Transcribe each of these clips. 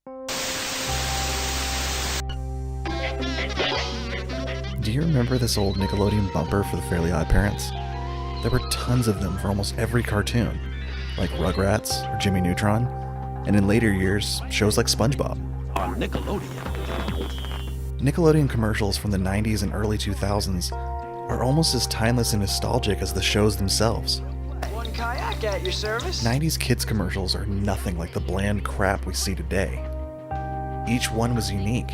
Do you remember this old Nickelodeon bumper for the Fairly Odd Parents? There were tons of them for almost every cartoon, like Rugrats or Jimmy Neutron, and in later years, shows like SpongeBob. On Nickelodeon. Nickelodeon commercials from the 90s and early 2000s are almost as timeless and nostalgic as the shows themselves. One kayak at your service. 90s kids commercials are nothing like the bland crap we see today. Each one was unique,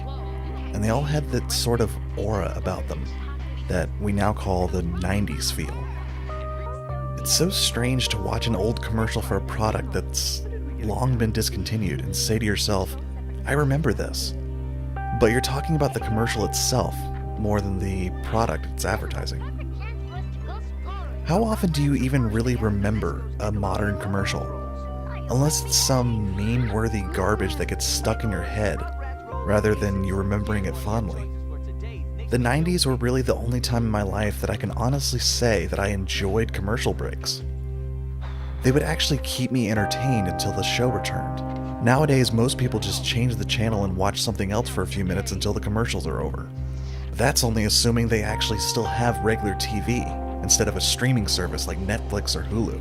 and they all had that sort of aura about them that we now call the 90s feel. It's so strange to watch an old commercial for a product that's long been discontinued and say to yourself, I remember this. But you're talking about the commercial itself more than the product it's advertising. How often do you even really remember a modern commercial? Unless it's some meme-worthy garbage that gets stuck in your head, rather than you remembering it fondly. The 90s were really the only time in my life that I can honestly say that I enjoyed commercial breaks. They would actually keep me entertained until the show returned. Nowadays, most people just change the channel and watch something else for a few minutes until the commercials are over. That's only assuming they actually still have regular TV, instead of a streaming service like Netflix or Hulu.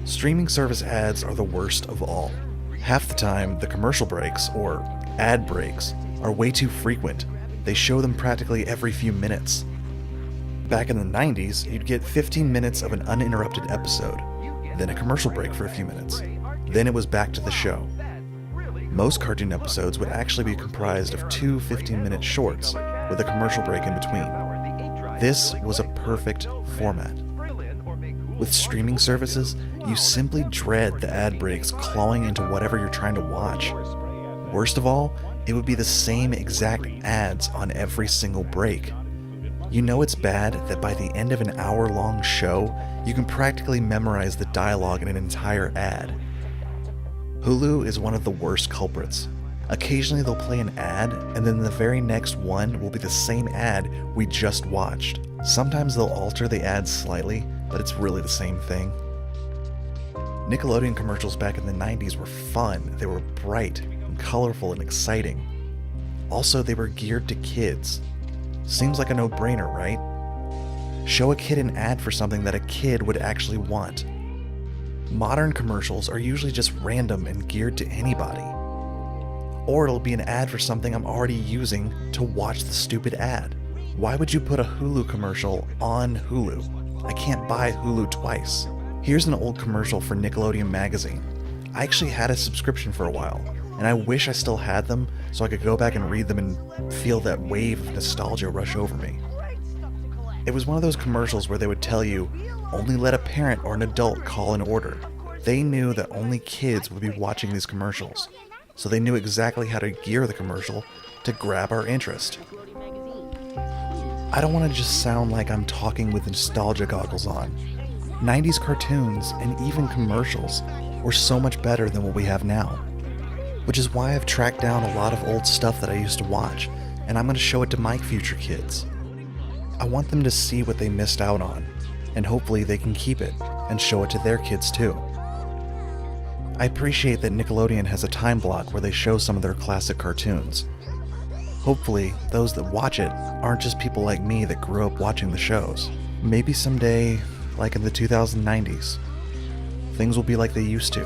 Streaming service ads are the worst of all. Half the time, the commercial breaks, or ad breaks, are way too frequent. They show them practically every few minutes. Back in the 90s, you'd get 15 minutes of an uninterrupted episode, then a commercial break for a few minutes. Then it was back to the show. Most cartoon episodes would actually be comprised of two 15-minute shorts with a commercial break in between. This was a perfect format. With streaming services, you simply dread the ad breaks clawing into whatever you're trying to watch. Worst of all, it would be the same exact ads on every single break. You know it's bad that by the end of an hour-long show, you can practically memorize the dialogue in an entire ad. Hulu is one of the worst culprits. Occasionally they'll play an ad, and then the very next one will be the same ad we just watched. Sometimes they'll alter the ad slightly, but it's really the same thing. Nickelodeon commercials back in the 90s were fun, they were bright and colorful and exciting. Also, they were geared to kids. Seems like a no-brainer, right? Show a kid an ad for something that a kid would actually want. Modern commercials are usually just random and geared to anybody. Or it'll be an ad for something I'm already using to watch the stupid ad. Why would you put a Hulu commercial on Hulu? I can't buy Hulu twice. Here's an old commercial for Nickelodeon magazine. I actually had a subscription for a while, and I wish I still had them so I could go back and read them and feel that wave of nostalgia rush over me. It was one of those commercials where they would tell you, only let a parent or an adult call an order. They knew that only kids would be watching these commercials, so they knew exactly how to gear the commercial to grab our interest. I don't want to just sound like I'm talking with nostalgia goggles on. 90s cartoons and even commercials were so much better than what we have now. Which is why I've tracked down a lot of old stuff that I used to watch, and I'm going to show it to my future kids. I want them to see what they missed out on, and hopefully they can keep it and show it to their kids too. I appreciate that Nickelodeon has a time block where they show some of their classic cartoons. Hopefully, those that watch it aren't just people like me that grew up watching the shows. Maybe someday, like in the 2090s, things will be like they used to.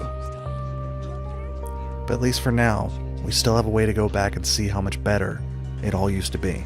But at least for now, we still have a way to go back and see how much better it all used to be.